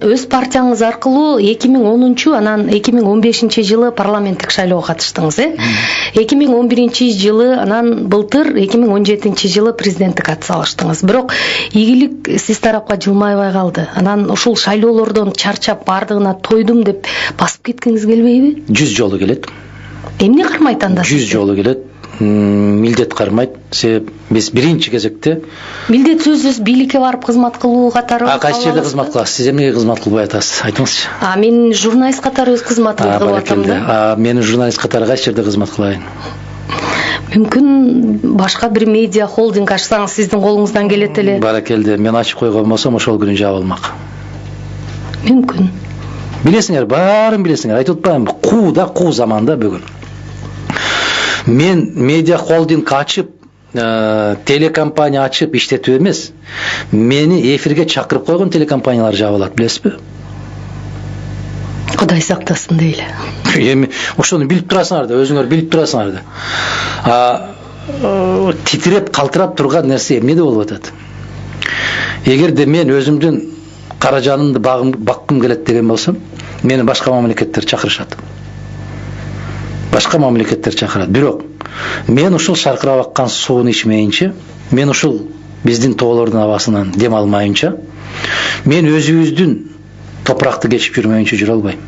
өз партияңыз аркылуу 2010 анан 2015 жылы парламенттик шайлоого катыштыңыз, 2011 жылы анан былтыр 2017 жылы президенттик ат салыштыңыз. Бирок ийгилик сиз тарапка жылмайбай калды. Анан ушул шайлоолордон чарчап бардыгына тойдум деп басып кеткиңиз келбейби? 100 жолу келет. Эмне кармайт анда? 100 жолу келет. Милдет кармайт. Себеп биз биринчи кезекте милдет сөзсүз бийликке барып кызмат кылуу катары. Кайсы жерде кызмат кыласыз? Сиз эмнеге кызмат кылбай атасыз? Айтыңызчы. Мен журналист катары өз кызматымды кылып атам да. Мен журналист катары кайсы жерде кызмат кылайын? Мүмкүн башка бир медиа холдинг ачсаңыз сиздин колуңуздан келет эле. Баракелде, мен ачып койгон болсом ошол күнү жабылмак. Мүмкүн. Билесиңер, баарын билесиңер. Айтып атпаймынбы? Куу заманда бүгүн. Мен медиа холдинг ачып, телекомпания ачып иштетүү эмес. Мени эфирге чакырып койгон телекомпаниялар жабылат, билесизби? Кудай сактасын дейли. Эми ошону билип турасыңар да, өзүңөр билип турасыңар да. Титиреп, калтырап турган нерсе эмнеде болуп атат? Эгерде мен өзүмдүн каражанымды баккым келет деген болсом, мени башка мамлекеттер чакырышат. Башка мамлекеттер чакырат. Бирок мен ушул шаркырап аккан сууну ичмейинче, мен ушул биздин тоолордун абасынан дем алмайынча, мен өзүбүздүн топуракты кечип жүрмөйүнчө жүрө албайм.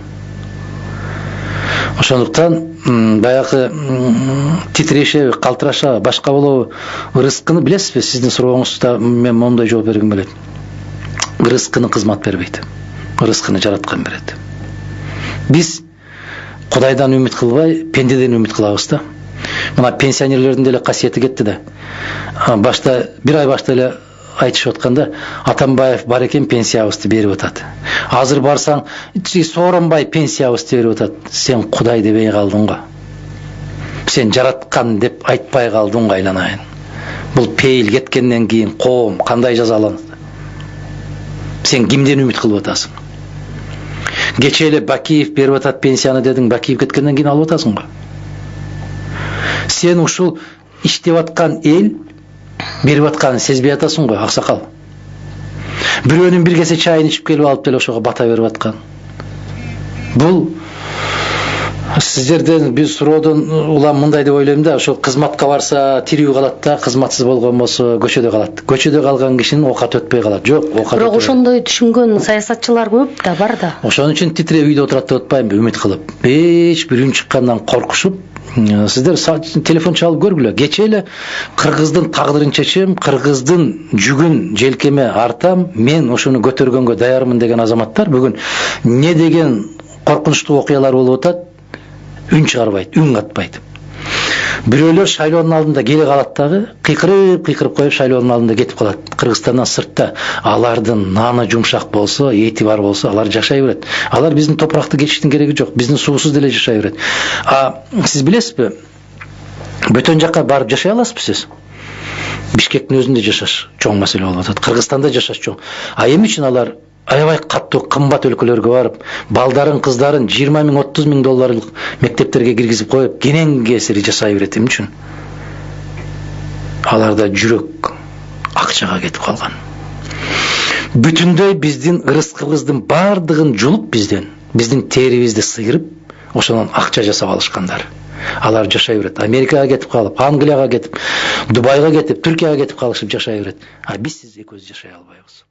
Ошондуктан баягы титиреше, калтыраша, башка болобу рызкыны билесизби? Сиздин сурооңузда мен мондой жооп бергим келет. Рызкыны кызмат бербейт. Рызкыны жараткан берет. Биз Кудайдан үмүт кылбай, пендеден үмүт кылабыз да. Мына пенсионерлердин деле касиети кетти да. Башта бир ай башта эле айтышып атканда, Атамбаев бар экен пенсиябызды берип атат. Азыр барсаң, Сооронбай пенсиябызды берип атат. Сен Кудай дебей калдың го. Сен жараткан деп айтпай калдың го, айланайын. Бул пейил кеткенден кийин коом кандай жазаланат? Сен кимден үмүт кылып атасың? Кече эле Бакиев берип атат пенсияны дедиң, Бакиев кеткенден кийин алып атасың го. Сен ушул иштеп аткан эл берип атканын сезбей атасың го, аксакал. Бирөөнүн бир кесе чайын ичип келип алып деле ошого бата берип аткан. Бул сиздерден бир суроодон улам мындай деп ойлойм да, ошо кызматка барса тирүү калат да, кызматсыз болгон болсо көчөдө калат. Көчөдө калган кишинин оокаты өтпөй калат. Жок, оокаты. Бирок ошондой түшүнгөн саясатчылар көп да, бар да. Ошон үчүн титиреп үйдө отурат деп атпаймынбы, үмүт кылып. Эч бир үн чыккандан коркушуп, сиздер телефон чалып көргүлө. Кече эле кыргыздын тагдырын чечем, кыргыздын жүгүн желкеме артам, мен ошону көтөргөнгө даярмын деген азаматтар бүгүн не деген коркунучтуу окуялар болуп атат? Үн чыгарбайт, үн катпайт. Бирөөлөр шайлоонун алдында келе калат дагы, кыйкырып коюп шайлоонун алдында кетип калат. Кыргызстандан сыртта алардын наны жумшак болсо, эти бар болсо, алар жашай берет. Алар биздин топуракты кетиштин кереги жок. Биздин суусуз деле жашай берет. Сиз билесизби? Бөтөн жакка барып жашай аласызбы сиз? Бишкектин өзүндө жашаш чоң маселе болуп атат. Кыргызстанда жашаш чоң. Эмне үчүн алар аябай каттуу кымбат өлкөлөргө барып, балдарын, кыздарын 20 миң, 30 миң долларлык мектептерге киргизип коюп, кенен кесири жашай берет эмне үчүн? Аларда жүрөк акчага кетип калган. Бүтүндөй биздин ырыскыбыздын бардыгын жулуп биздин терибизди сыйрып, ошонун акча жасап алышкандар. Алар жашай берет. Америкага кетип калып, Англияга кетип, Дубайга кетип, Түркияга кетип калышып жашай берет. Биз сиз экөөбүз жашай албайбыз.